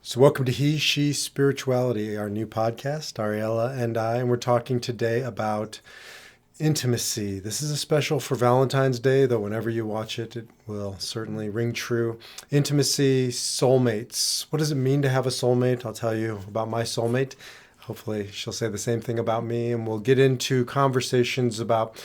So welcome to He, She, Spirituality, our new podcast, Ariela and I, and we're talking today about intimacy. This is a special for Valentine's Day, though whenever you watch it, it will certainly ring true. Intimacy, soulmates. What does it mean to have a soulmate? I'll tell you about my soulmate. Hopefully she'll say the same thing about me, and we'll get into conversations about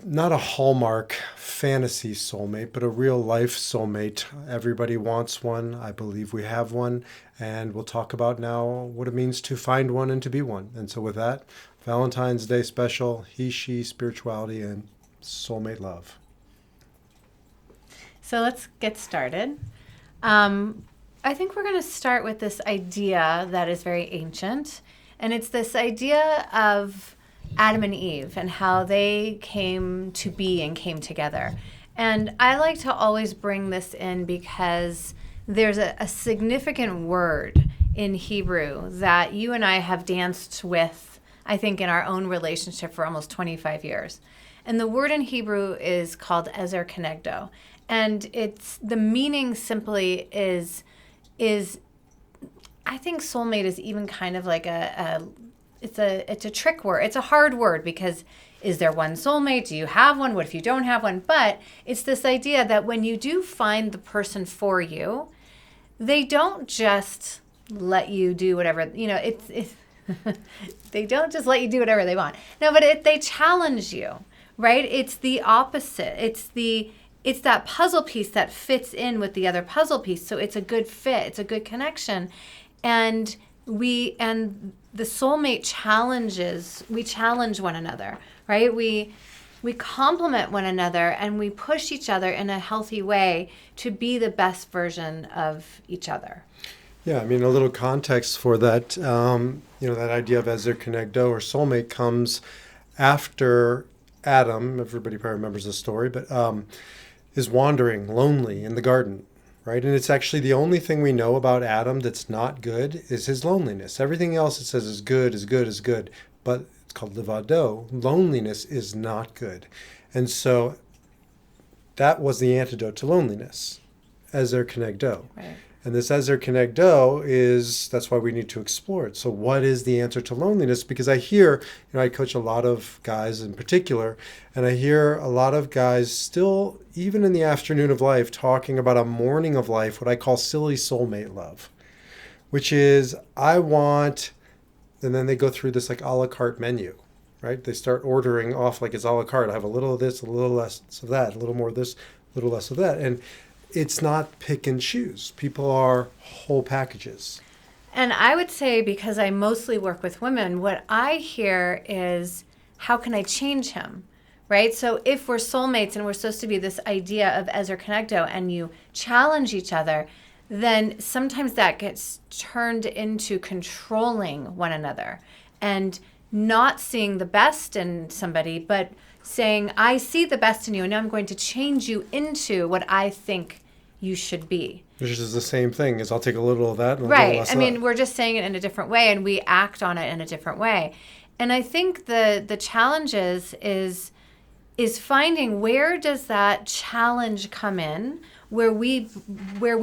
not a Hallmark fantasy soulmate, but a real life soulmate. Everybody wants one. I believe we have one. And we'll talk about now what it means to find one and to be one. And so with that, Valentine's Day special, he, she, spirituality, and soulmate love. So let's get started. I think we're going to start with this idea that is very ancient. And it's this idea of Adam and Eve and how they came to be and came together. And I like to always bring this in because there's a significant word in Hebrew that you and I have danced with, I think, in our own relationship for almost 25 years. And the word in Hebrew is called ezer kenegdo. And it's the meaning simply is I think soulmate is even kind of like it's a trick word. It's a hard word because is there one soulmate? Do you have one? What if you don't have one? But it's this idea that when you do find the person for you, they don't just let you do whatever, it's they don't just let you do whatever they want. No, but they challenge you, right? It's the opposite. It's that puzzle piece that fits in with the other puzzle piece. So it's a good fit. It's a good connection. And the soulmate we challenge one another, right? We complement one another and we push each other in a healthy way to be the best version of each other. Yeah, I mean, a little context for that, that idea of ezer kenegdo or soulmate comes after Adam, everybody probably remembers the story, but is wandering lonely in the garden. Right? And it's actually the only thing we know about Adam that's not good is his loneliness. Everything else it says is good, is good, is good. But it's called livado. Loneliness is not good. And so that was the antidote to loneliness, ezer kenegdo. Right. And this ezer kenegdo that's why we need to explore it. So what is the answer to loneliness? Because I hear, I coach a lot of guys in particular, and I hear a lot of guys still, even in the afternoon of life, talking about a morning of life, what I call silly soulmate love, which is I want, and then they go through this like a la carte menu, right? They start ordering off like it's a la carte. I have a little of this, a little less of that, a little more of this, a little less of that. And it's not pick and choose. People are whole packages. And I would say, because I mostly work with women, what I hear is, how can I change him? Right? So if we're soulmates and we're supposed to be this idea of ezer kenegdo and you challenge each other, then sometimes that gets turned into controlling one another and not seeing the best in somebody, but saying, I see the best in you and now I'm going to change you into what I think you should be. Which is the same thing as I'll take a little of that and a right. little less I of mean, that. We're just saying it in a different way and we act on it in a different way. And I think the challenge is finding where does that challenge come in, where we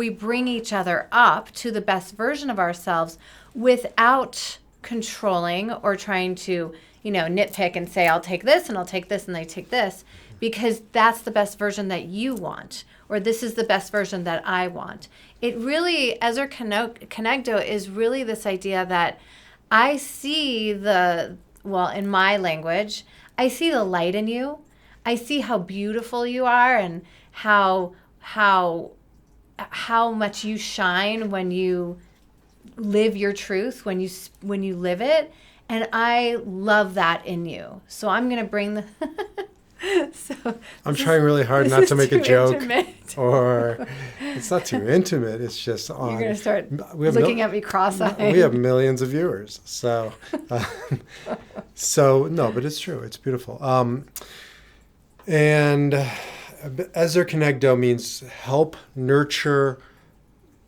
bring each other up to the best version of ourselves without controlling or trying to, nitpick and say, I'll take this and I'll take this and I take this, because that's the best version that you want, or this is the best version that I want. It really, ezer kenegdo is really this idea that I see in my language, I see the light in you. I see how beautiful you are and how much you shine when you live your truth, when you live it. And I love that in you. So I'm going to bring the... I'm trying really hard not to make a joke. Intimate. Or it's not too intimate. It's just on. You're going to start looking at me cross-eyed. We have millions of viewers. So no, but it's true. It's beautiful. And ezer kenegdo means help, nurture,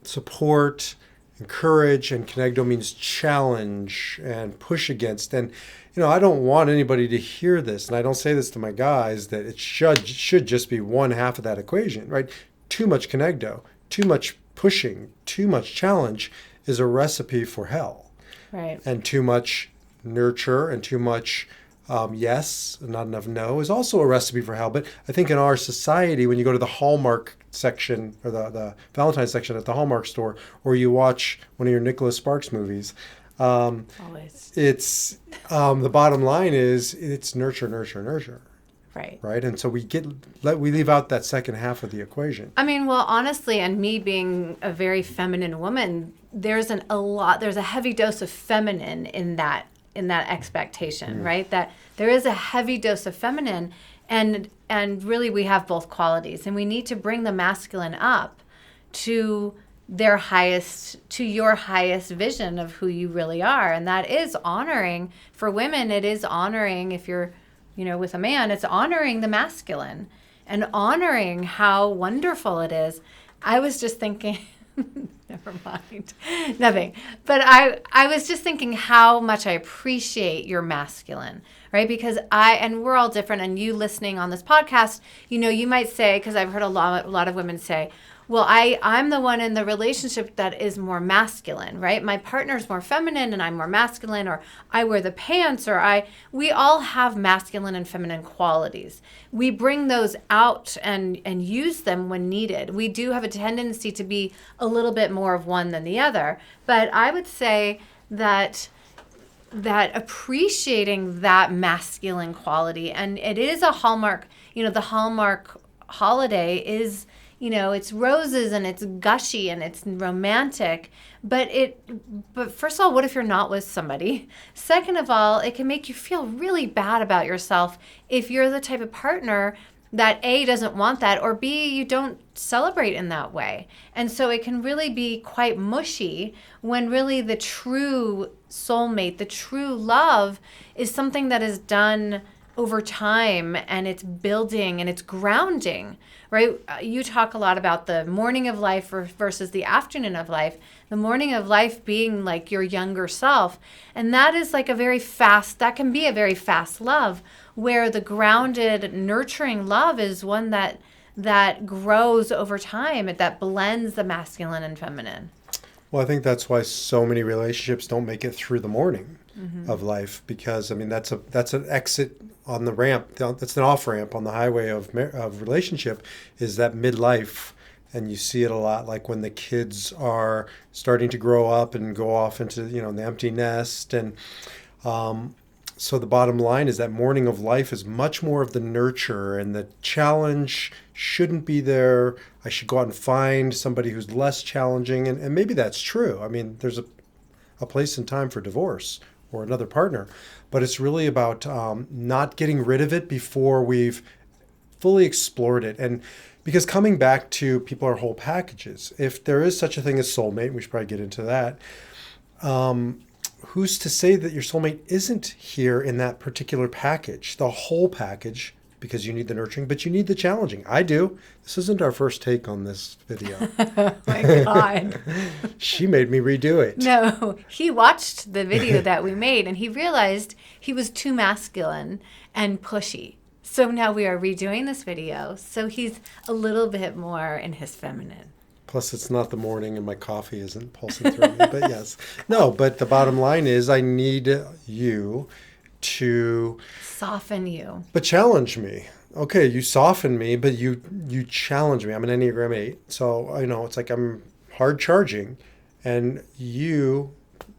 support, encourage, and kenegdo means challenge and push against. And I don't want anybody to hear this, and I don't say this to my guys, that it should just be one half of that equation, right? Too much kenegdo, too much pushing, too much challenge is a recipe for hell. Right. And too much nurture and too much yes and not enough no is also a recipe for hell. But I think in our society, when you go to the Hallmark section or the Valentine's section at the Hallmark store, or you watch one of your Nicholas Sparks movies, Always. it's the bottom line is it's nurture, nurture, nurture. Right. And so we leave out that second half of the equation. I mean, well, honestly, and me being a very feminine woman, there's a heavy dose of feminine in that expectation, right? That there is a heavy dose of feminine, and really we have both qualities, and we need to bring the masculine up to your highest vision of who you really are. And that is honoring. For women, it is honoring. If you're with a man, it's honoring the masculine and honoring how wonderful it is. I was just thinking, never mind, nothing. But I was just thinking how much I appreciate your masculine, right? Because and we're all different. And you listening on this podcast, you might say, because I've heard a lot of women say, well, I'm the one in the relationship that is more masculine, right? My partner's more feminine and I'm more masculine, or I wear the pants, or we all have masculine and feminine qualities. We bring those out and use them when needed. We do have a tendency to be a little bit more of one than the other. But I would say that appreciating that masculine quality, and it is a hallmark, the Hallmark holiday is, it's roses and it's gushy and it's romantic, but first of all, what if you're not with somebody? Second of all, it can make you feel really bad about yourself if you're the type of partner that A, doesn't want that, or B, you don't celebrate in that way. And so it can really be quite mushy when really the true soulmate, the true love is something that is done over time, and it's building and it's grounding, right? You talk a lot about the morning of life versus the afternoon of life. The morning of life being like your younger self. And that is like that can be a very fast love, where the grounded, nurturing love is one that grows over time, that blends the masculine and feminine. Well, I think that's why so many relationships don't make it through the morning of life, because that's an exit on the ramp. That's an off ramp on the highway of relationship, is that midlife. And you see it a lot, like when the kids are starting to grow up and go off into the empty nest. And so the bottom line is that morning of life is much more of the nurture, and the challenge shouldn't be there. I should go out and find somebody who's less challenging, and maybe that's true. I mean, there's a place and time for divorce or another partner, but it's really about not getting rid of it before we've fully explored it. And because coming back to people are whole packages, if there is such a thing as soulmate, we should probably get into that. Who's to say that your soulmate isn't here in that particular package, the whole package, because you need the nurturing, but you need the challenging. I do. This isn't our first take on this video. Oh my God. She made me redo it. No, he watched the video that we made and he realized he was too masculine and pushy. So now we are redoing this video, so he's a little bit more in his feminine. Plus, it's not the morning and my coffee isn't pulsing through me, but yes. No, but the bottom line is I need you to soften you. But challenge me. Okay, you soften me, but you challenge me. I'm an Enneagram 8, so it's like I'm hard charging, and you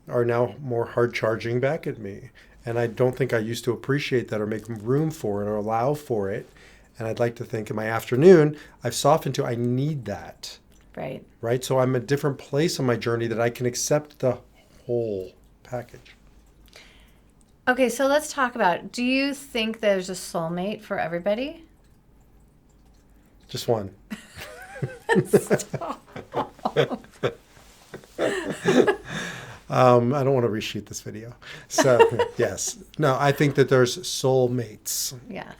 are now more hard charging back at me. And I don't think I used to appreciate that or make room for it or allow for it. And I'd like to think in my afternoon, I've softened to, I need that. Right. Right? So I'm a different place on my journey that I can accept the whole package. Okay, so let's talk about, do you think there's a soulmate for everybody? Just one. Stop. I don't want to reshoot this video. So, yes. No, I think that there's soulmates. Yeah.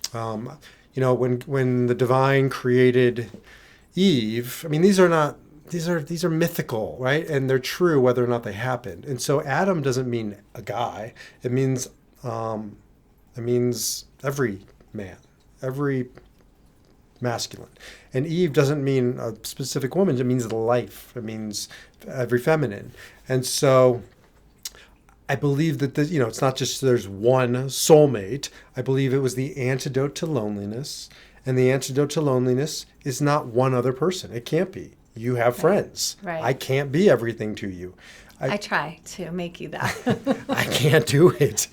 When the divine created Eve, I mean, these are mythical, right? And they're true whether or not they happened. And so Adam doesn't mean a guy. It means every man, every masculine. And Eve doesn't mean a specific woman. It means life. It means every feminine. And so I believe that it's not just there's one soulmate. I believe it was the antidote to loneliness. And the antidote to loneliness is not one other person. It can't be. You have friends. Right. I can't be everything to you. I try to make you that. I can't do it.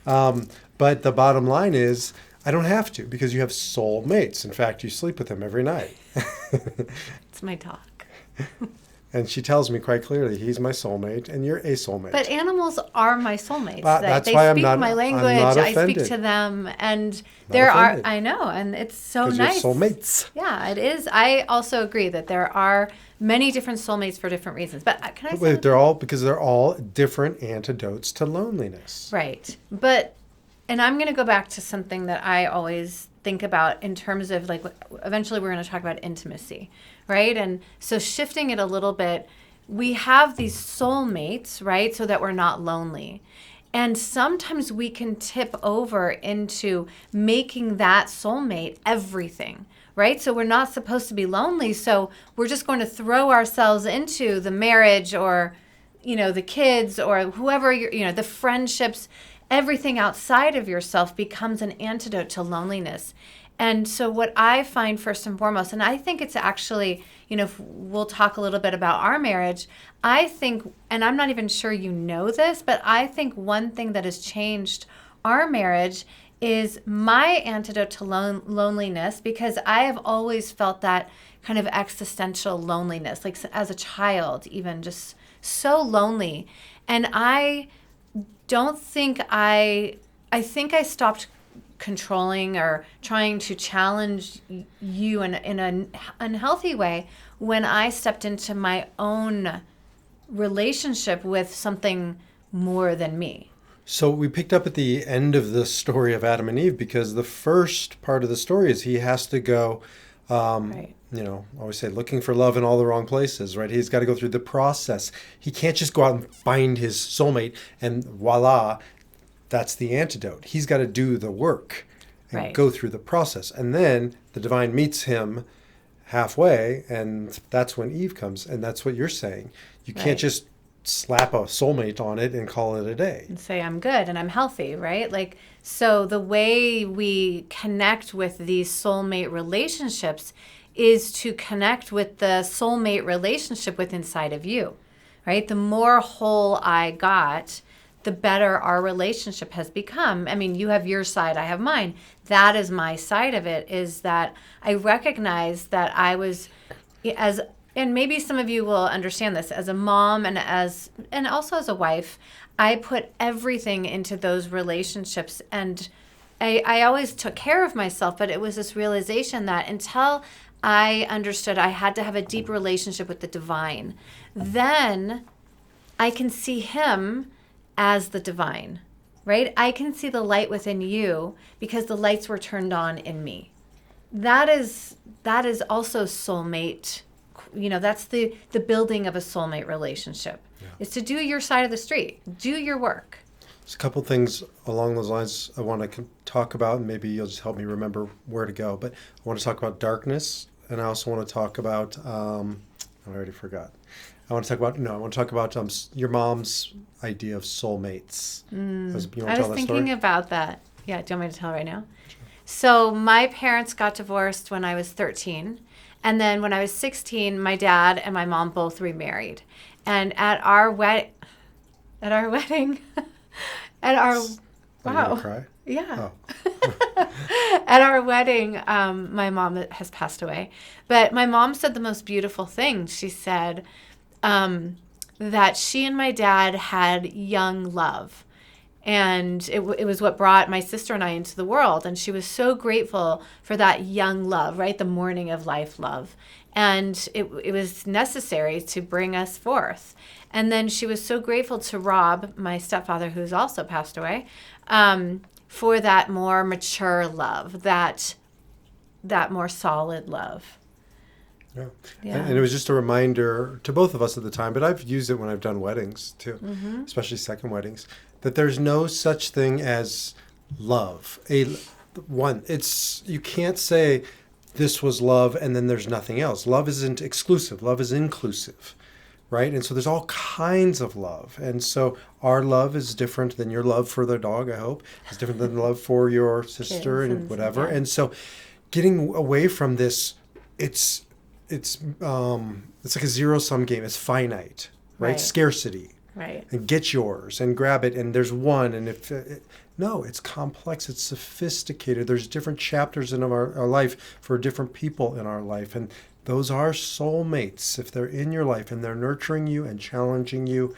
But the bottom line is, I don't have to, because you have soul mates. In fact, you sleep with them every night. It's my talk. And she tells me quite clearly, he's my soulmate and you're a soulmate. But animals are my soulmates. That's they why speak my language. I speak to them, and I know, and it's so nice. You're soulmates. Yeah, it is. I also agree that there are many different soulmates for different reasons. But can I say they're all different antidotes to loneliness. Right. And I'm going to go back to something that I always think about in terms of eventually we're going to talk about intimacy, right? And so shifting it a little bit, we have these soulmates, right? So that we're not lonely. And sometimes we can tip over into making that soulmate everything, right? So we're not supposed to be lonely. So we're just going to throw ourselves into the marriage or, the kids or whoever, the friendships. Everything outside of yourself becomes an antidote to loneliness. And so what I find first and foremost, and I think it's actually, we'll talk a little bit about our marriage, I think, and I'm not even sure you know this, but I think one thing that has changed our marriage is my antidote to loneliness, because I have always felt that kind of existential loneliness, like as a child, even just so lonely. And I don't think I think I stopped controlling or trying to challenge you in an unhealthy way when I stepped into my own relationship with something more than me. So we picked up at the end of the story of Adam and Eve, because the first part of the story is he has to go, Right. I always say looking for love in all the wrong places, right? He's got to go through the process. He can't just go out and find his soulmate and voila, that's the antidote. He's got to do the work and Right. go through the process. And then the divine meets him halfway, and that's when Eve comes. And that's what you're saying. You can't Right. just slap a soulmate on it and call it a day. And say I'm good and I'm healthy, right? So the way we connect with these soulmate relationships is to connect with the soulmate relationship with inside of you, right? The more whole I got, the better our relationship has become. I mean, you have your side, I have mine. That is my side of it, is that I recognize that I was, and maybe some of you will understand this, as a mom and also as a wife, I put everything into those relationships, and I always took care of myself, but it was this realization that until I understood I had to have a deep relationship with the divine, then I can see him as the divine, right? I can see the light within you because the lights were turned on in me. That is also soulmate. That's the building of a soulmate relationship. Yeah. Is to do your side of the street, do your work. There's a couple things along those lines I want to talk about, and maybe you'll just help me remember where to go. But I want to talk about darkness, and I also want to talk about, I already forgot. I want to talk about your mom's idea of soulmates. I was thinking about that. Yeah, do you want me to tell right now? Sure. So my parents got divorced when I was 13. And then when I was 16, my dad and my mom both remarried. And at our wedding, wow. Are you gonna cry? Yeah. Oh. At our wedding, my mom has passed away. But my mom said the most beautiful thing. She said that she and my dad had young love. And it was what brought my sister and I into the world. And she was so grateful for that young love, right? The morning of life love. And it was necessary to bring us forth. And then she was so grateful to Rob, my stepfather, who's also passed away, for that more mature love, that more solid love. Yeah. And it was just a reminder to both of us at the time, but I've used it when I've done weddings too, especially second weddings, that there's no such thing as love. You can't say this was love and then there's nothing else. Love isn't exclusive. Love is inclusive, right? And so there's all kinds of love. And so our love is different than your love for the dog, I hope. It's different than love for your sister and whatever. Yeah. And so getting away from this, it's like a zero-sum game. It's finite, right? Scarcity. Right. And get yours and grab it and there's one. And no, it's complex. It's sophisticated. There's different chapters in our life for different people in our life. And those are soulmates. If they're in your life and they're nurturing you and challenging you,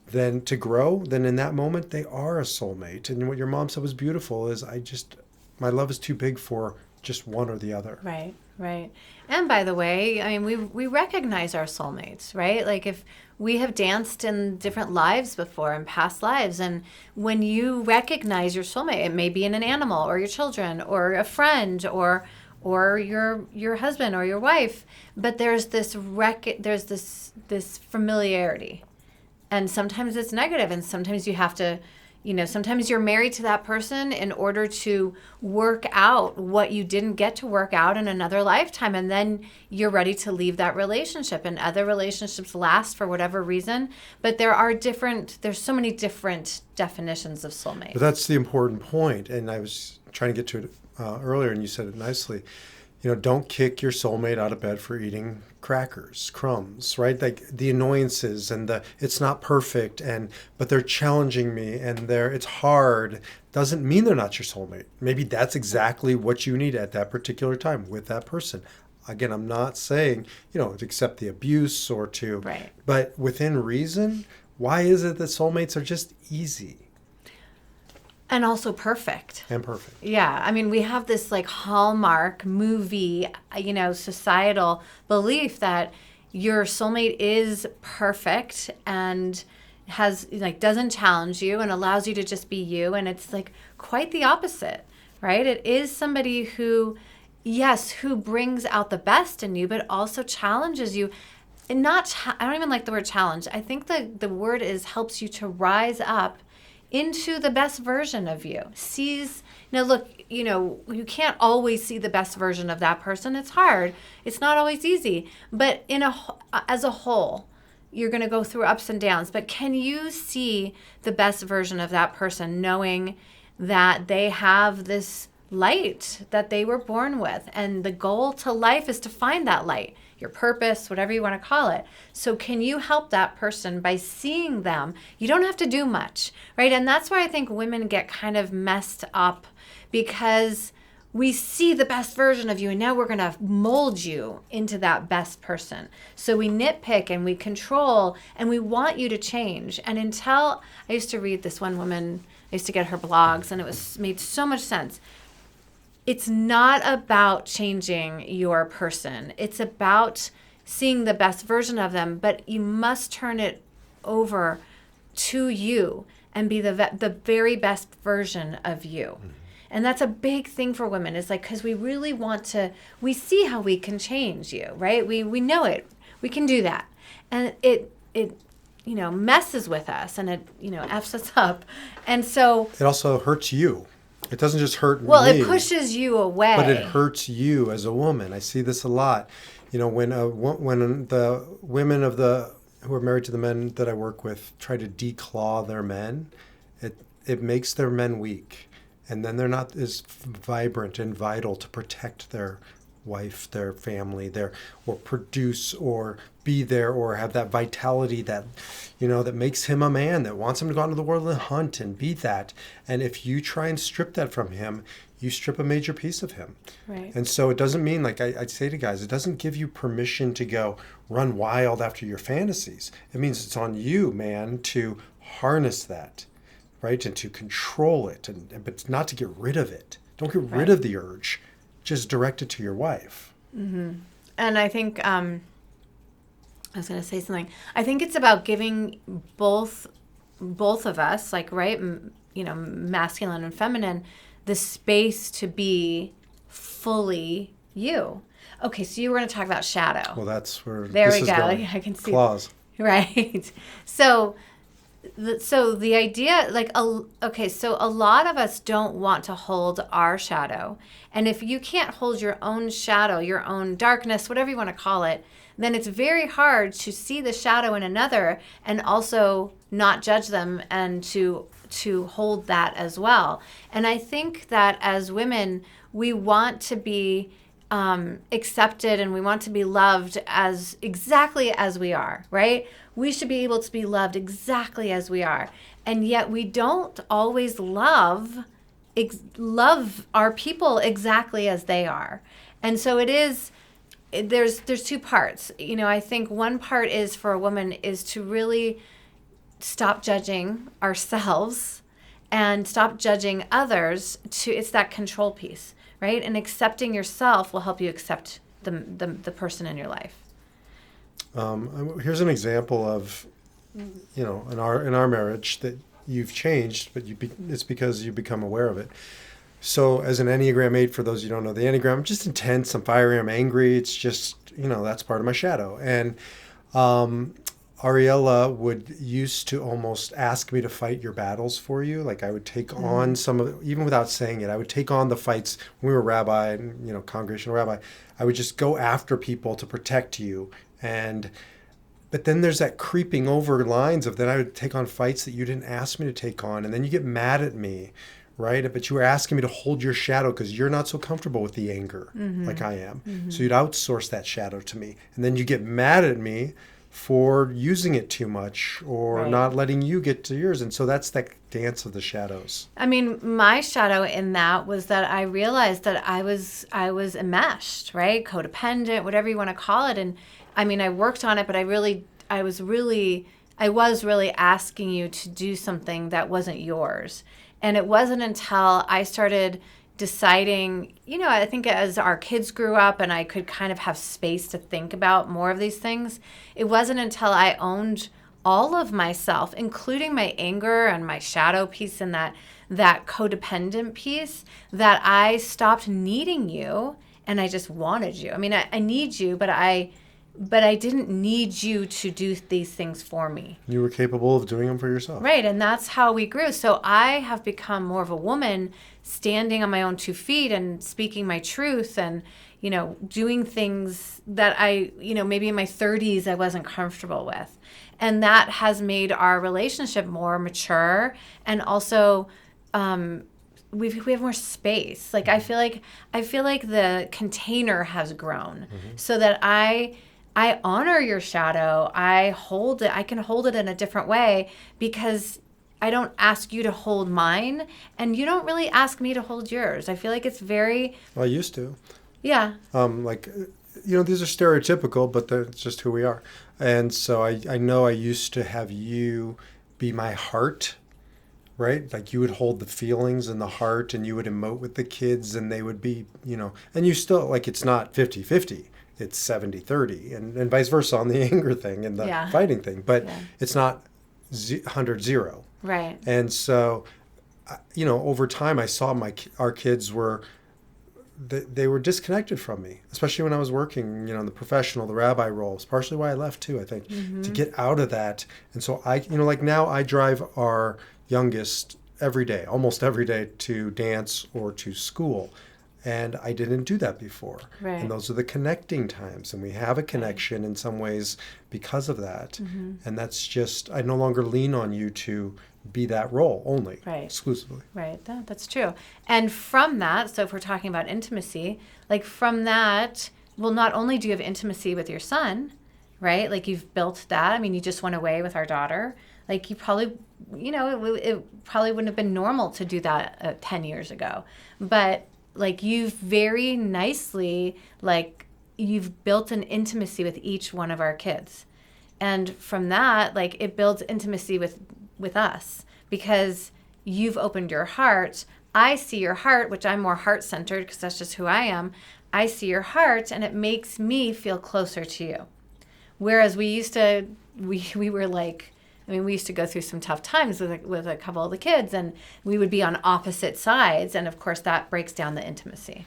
then to grow, then in that moment, they are a soulmate. And what your mom said was beautiful is my love is too big for just one or the other. Right, right. And by the way, I mean, we recognize our soulmates, right? Like if we have danced in different lives before, in past lives, and when you recognize your soulmate, it may be in an animal or your children or a friend or your husband or your wife, but there's this familiarity. And sometimes it's negative, and sometimes you have to, sometimes you're married to that person in order to work out what you didn't get to work out in another lifetime. And then you're ready to leave that relationship, and other relationships last for whatever reason. But there's so many different definitions of soulmate. But that's the important point. And I was trying to get to it earlier, and you said it nicely. Don't kick your soulmate out of bed for eating crackers, crumbs, right? Like the annoyances and it's not perfect, but they're challenging me and it's hard. Doesn't mean they're not your soulmate. Maybe that's exactly what you need at that particular time with that person. Again, I'm not saying, to accept the abuse or to, right. But within reason, why is it that soulmates are just easy? And also perfect. And perfect. Yeah. I mean, we have this like Hallmark movie, societal belief that your soulmate is perfect and has doesn't challenge you and allows you to just be you. And it's like quite the opposite, right? It is somebody who brings out the best in you, but also challenges you. And I don't even like the word challenge. I think the word helps you to rise up into the best version of you. You can't always see the best version of that person. It's hard. It's not always easy. But as a whole, you're going to go through ups and downs. But can you see the best version of that person, knowing that they have this light that they were born with? And the goal to life is to find that light, your purpose, whatever you want to call it. So can you help that person by seeing them? You don't have to do much, right? And that's where I think women get kind of messed up, because we see the best version of you and now we're going to mold you into that best person. So we nitpick and we control and we want you to change. And I used to read this one woman, I used to get her blogs, and it made so much sense. It's not about changing your person. It's about seeing the best version of them, but you must turn it over to you and be the very best version of you. Mm-hmm. And that's a big thing for women. It's like, because we really we see how we can change you, right? We know it. We can do that. And it messes with us, and it, F's us up. And so it also hurts you. It doesn't just hurt me. Well, it pushes you away. But it hurts you as a woman. I see this a lot. When the women who are married to the men that I work with try to declaw their men, it makes their men weak. And then they're not as vibrant and vital to protect their wife, their family, or produce or be there or have that vitality that makes him a man, that wants him to go out into the world and hunt and be that. And if you try and strip that from him, you strip a major piece of him. Right. And so it doesn't mean, like I'd say to guys, it doesn't give you permission to go run wild after your fantasies. It means it's on you, man, to harness that, right? And to control it, but not to get rid of it. Don't get rid of the urge. Just direct it to your wife. Mm-hmm. And I think, I was going to say something. I think it's about giving both of us, masculine and feminine, the space to be fully you. Okay, so you were going to talk about shadow. Well, that's where there this we go. is going. I can see. Claws. Right. So So the idea, okay, so a lot of us don't want to hold our shadow. And if you can't hold your own shadow, your own darkness, whatever you want to call it, then it's very hard to see the shadow in another and also not judge them and to hold that as well. And I think that as women, we want to be accepted and we want to be loved as exactly as we are, right? We should be able to be loved exactly as we are. And yet we don't always love our people exactly as they are. And so there's two parts. I think one part is for a woman is to really stop judging ourselves and stop judging others. It's that control piece, right? And accepting yourself will help you accept the person in your life. Here's an example of, in our marriage that you've changed, but it's because you become aware of it. So as an Enneagram 8, for those who don't know the Enneagram, I'm just intense, I'm fiery, I'm angry. It's just, that's part of my shadow. And Ariela used to almost ask me to fight your battles for you. Like I would take on some of it, even without saying it. I would take on the fights when we were rabbi and, congregational rabbi. I would just go after people to protect you. But then there's that creeping over lines of then I would take on fights that you didn't ask me to take on. And then you get mad at me, right? But you were asking me to hold your shadow because you're not so comfortable with the anger like I am. Mm-hmm. So you'd outsource that shadow to me. And then you get mad at me for using it too much or not letting you get to yours. And so that's that dance of the shadows. I mean, my shadow in that was that I realized that I was enmeshed, right? Codependent, whatever you want to call it. And I mean, I worked on it, but I was really asking you to do something that wasn't yours. And it wasn't until I started deciding, I think as our kids grew up and I could kind of have space to think about more of these things, it wasn't until I owned all of myself, including my anger and my shadow piece and that codependent piece, that I stopped needing you and I just wanted you. I mean, I need you, but I didn't need you to do these things for me. You were capable of doing them for yourself. Right, and that's how we grew. So I have become more of a woman, standing on my own 2 feet and speaking my truth and, doing things that I, maybe in my 30s I wasn't comfortable with. And that has made our relationship more mature and also we have more space. Like I feel like the container has grown so that I honor your shadow. I hold it. I can hold it in a different way because I don't ask you to hold mine and you don't really ask me to hold yours. I feel like it's very... Well, I used to. Yeah. These are stereotypical, but that's just who we are. And so I know I used to have you be my heart, right? Like you would hold the feelings and the heart and you would emote with the kids and they would be, and you still, like it's not 50-50. It's 70-30 and vice versa on the anger thing and the fighting thing. But it's not 100-0. Right. And so, over time I saw our kids they were disconnected from me, especially when I was working, in the professional, the rabbi role. It's partially why I left too, I think, to get out of that. And so now I drive our youngest almost every day to dance or to school. And I didn't do that before. Right. And those are the connecting times. And we have a connection in some ways because of that. Mm-hmm. And that's just, I no longer lean on you to be that role only, exclusively. Right, that's true. And from that, so if we're talking about intimacy, like from that, well, not only do you have intimacy with your son, right? Like you've built that. I mean, you just went away with our daughter. Like you probably, it probably wouldn't have been normal to do that 10 years ago. But like you've very nicely, like you've built an intimacy with each one of our kids. And from that, like it builds intimacy with us because you've opened your heart. I see your heart, which I'm more heart-centered because that's just who I am. I see your heart and it makes me feel closer to you. Whereas we used to go through some tough times with a couple of the kids and we would be on opposite sides. And of course that breaks down the intimacy.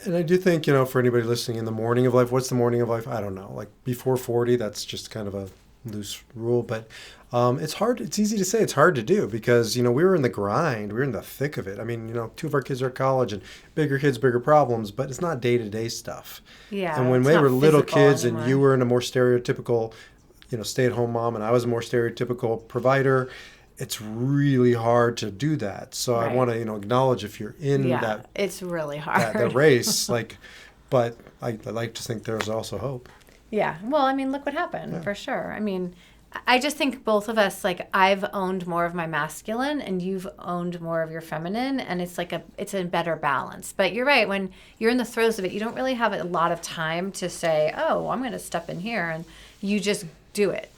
And I do think, for anybody listening in the morning of life, what's the morning of life? I don't know. Like before 40, that's just kind of a loose rule, but it's hard. It's easy to say. It's hard to do because, we were in the grind. We were in the thick of it. I mean, 2 of our kids are at college and bigger kids, bigger problems, but it's not day-to-day stuff. Yeah. And when it's they not were little physical kids anymore. and you were in a more stereotypical, stay-at-home mom and I was a more stereotypical provider, it's really hard to do that. So I Right. want to, acknowledge if you're in Yeah, it's really hard. that race, but I like to think there's also hope. Yeah. Well, I mean, look what happened, Yeah. for sure. I mean, I just think both of us, like, I've owned more of my masculine and you've owned more of your feminine, and it's it's a better balance. But you're right, when you're in the throes of it, you don't really have a lot of time to say, oh, I'm going to step in here, and you just do it.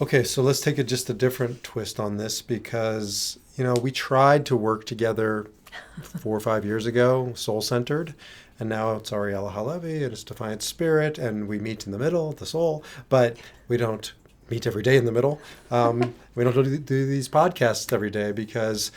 Okay, so let's take just a different twist on this because, we tried to work together 4 or 5 years ago, soul-centered, and now it's Ariela Halevi and it's Defiant Spirit, and we meet in the middle, the soul, but we don't meet every day in the middle. We don't do these podcasts every day because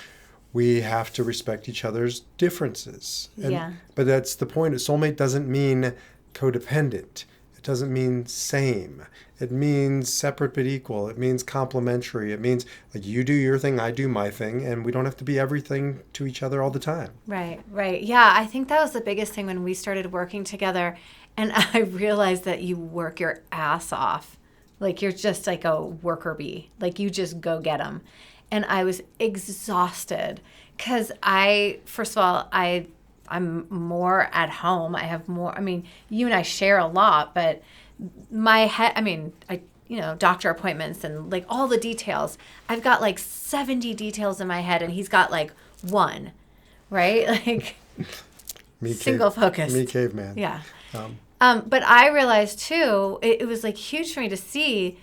we have to respect each other's differences. Yeah. But that's the point. A soulmate doesn't mean codependent. It doesn't mean same. It means separate but equal. It means complementary. It means like you do your thing, I do my thing, and we don't have to be everything to each other all the time. Right, right. Yeah, I think that was the biggest thing when we started working together, and I realized that you work your ass off. Like, you're just like a worker bee. Like, you just go get them. And I was exhausted because first of all, I'm more at home. I have more, I mean, you and I share a lot, but my head, doctor appointments and like all the details. I've got like 70 details in my head and he's got like one, right? Like single focused. Me caveman. Yeah. But I realized too, it was like huge for me to see.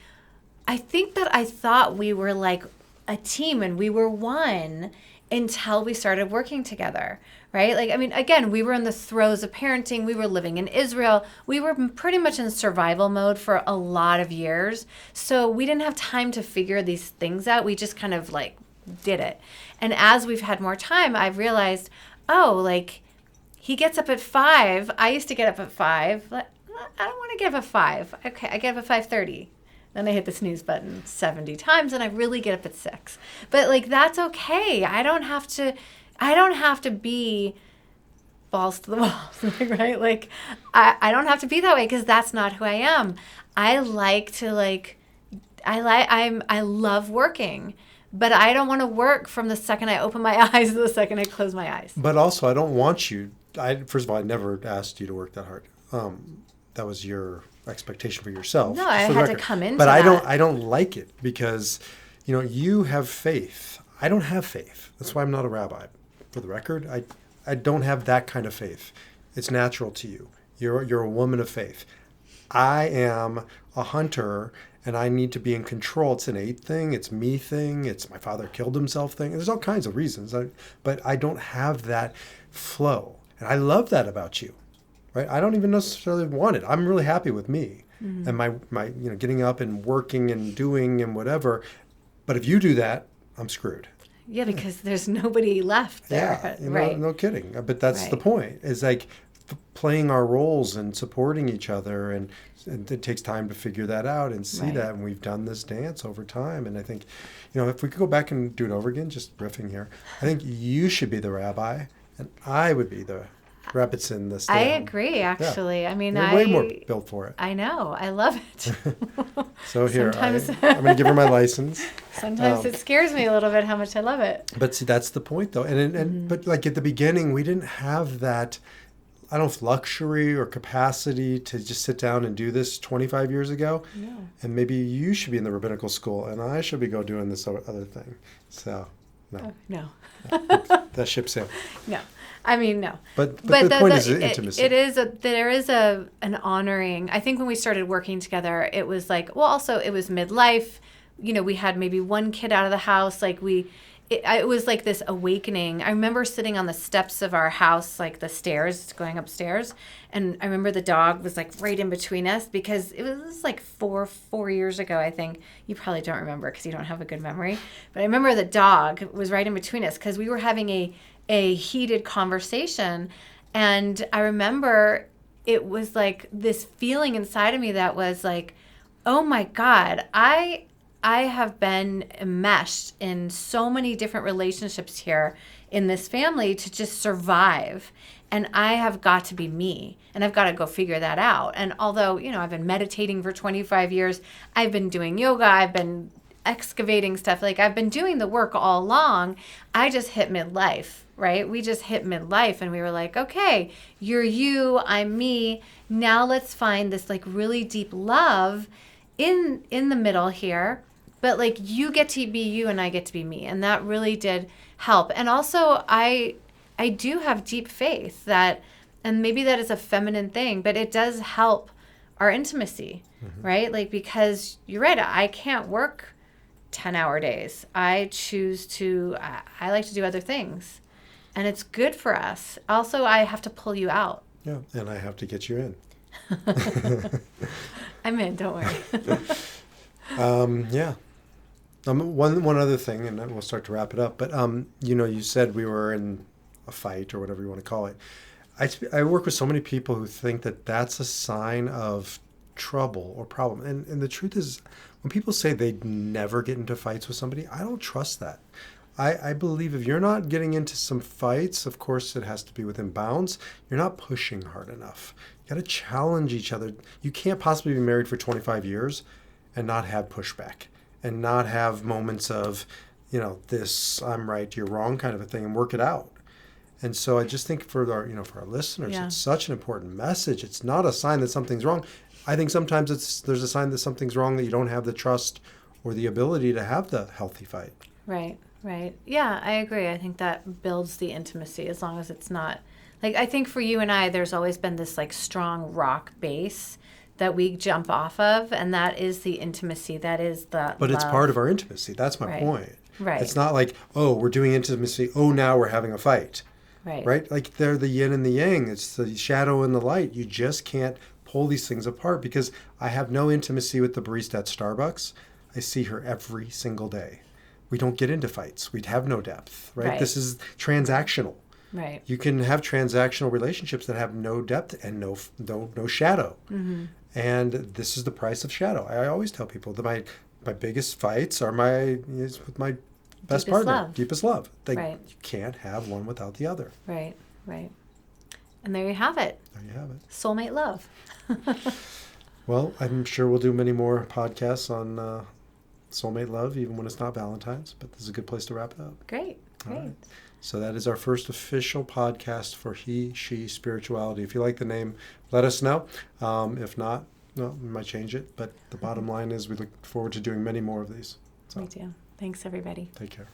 I think that I thought we were like a team and we were one until we started working together, right? Like, I mean, again, we were in the throes of parenting. We were living in Israel. We were pretty much in survival mode for a lot of years. So we didn't have time to figure these things out. We just kind of like did it. And as we've had more time, I've realized, he gets up at 5. I used to get up at 5. I don't want to get up at 5. Okay, I get up at 5:30. Then I hit the snooze button 70 times, and I really get up at 6. But like that's okay. I don't have to be balls to the walls, right? Like I don't have to be that way because that's not who I am. I love working. But I don't want to work from the second I open my eyes to the second I close my eyes. But also, I don't want you. First of all, I never asked you to work that hard. That was your expectation for yourself. No, I had to come into but that. I don't like it because, you have faith. I don't have faith. That's why I'm not a rabbi. For the record, I don't have that kind of faith. It's natural to you. You're a woman of faith. I am a hunter. And I need to be in control. It's an innate thing. It's me thing. It's my father killed himself thing. There's all kinds of reasons. But I don't have that flow. And I love that about you, right? I don't even necessarily want it. I'm really happy with me and my getting up and working and doing and whatever. But if you do that, I'm screwed. Yeah, because there's nobody left there. Yeah, right. No kidding. But that's the point. Is like playing our roles and supporting each other, and it takes time to figure that out and see that. And we've done this dance over time. And I think, if we could go back and do it over again, just riffing here, I think you should be the rabbi and I would be the Rebbitzin. The I agree, actually. Yeah. I mean, You're way more built for it. I know. I love it. So here, I'm going to give her my license. Sometimes it scares me a little bit how much I love it. But see, that's the point, though. And but like at the beginning, we didn't have that, I don't know if luxury or capacity to just sit down and do this 25 years ago. No. And maybe you should be in the rabbinical school and I should be doing this other thing. So, no. No. That ship sailed. No. I mean, no. But the point is intimacy. There is an honoring. I think when we started working together, it was like, well, also it was midlife. We had maybe one kid out of the house. Like it was like this awakening. I remember sitting on the steps of our house, like the stairs, going upstairs. And I remember the dog was like right in between us because it was like four years ago, I think. You probably don't remember because you don't have a good memory. But I remember the dog was right in between us because we were having a heated conversation. And I remember it was like this feeling inside of me that was like, Oh my God. I have been enmeshed in so many different relationships here in this family to just survive. And I have got to be me, and I've got to go figure that out. And although, I've been meditating for 25 years, I've been doing yoga, I've been excavating stuff, like I've been doing the work all along. I just hit midlife, right? We just hit midlife and we were like, okay, you're you, I'm me. Now let's find this like really deep love in the middle here. But like you get to be you and I get to be me. And that really did help. And also I do have deep faith that, and maybe that is a feminine thing, but it does help our intimacy, right? Like, because you're right, I can't work 10-hour days. I choose to, I like to do other things. And it's good for us. Also, I have to pull you out. Yeah, and I have to get you in. I'm in, don't worry. Yeah. One other thing, and then we'll start to wrap it up. But you said we were in a fight or whatever you want to call it. I work with so many people who think that that's a sign of trouble or problem. And the truth is, when people say they never get into fights with somebody, I don't trust that. I believe if you're not getting into some fights, of course it has to be within bounds, you're not pushing hard enough. You got to challenge each other. You can't possibly be married for 25 years and not have pushback and not have moments of, this, I'm right, you're wrong kind of a thing, and work it out. And so I just think for our listeners, It's such an important message. It's not a sign that something's wrong. I think sometimes there's a sign that something's wrong, that you don't have the trust or the ability to have the healthy fight. Right. Yeah, I agree. I think that builds the intimacy as long as it's not, like, I think for you and I, there's always been this like strong rock base that we jump off of, and that is the intimacy. That is the But love. It's part of our intimacy. That's my point. Right. It's not like, oh, we're doing intimacy. Oh, now we're having a fight. Right. Like they're the yin and the yang. It's the shadow and the light. You just can't pull these things apart, because I have no intimacy with the barista at Starbucks. I see her every single day. We don't get into fights. We'd have no depth, right? This is transactional. Right. You can have transactional relationships that have no depth and no shadow. Mm-hmm. And this is the price of shadow. I always tell people that my biggest fights are with my best partner, deepest love. You can't have one without the other. Right. And there you have it. Soulmate love. Well, I'm sure we'll do many more podcasts on soulmate love, even when it's not Valentine's, but this is a good place to wrap it up. Great. Right. So that is our first official podcast for He, She, Spirituality. If you like the name, let us know. If not, well, we might change it. But the bottom line is we look forward to doing many more of these. Me too. Thanks, everybody. Take care.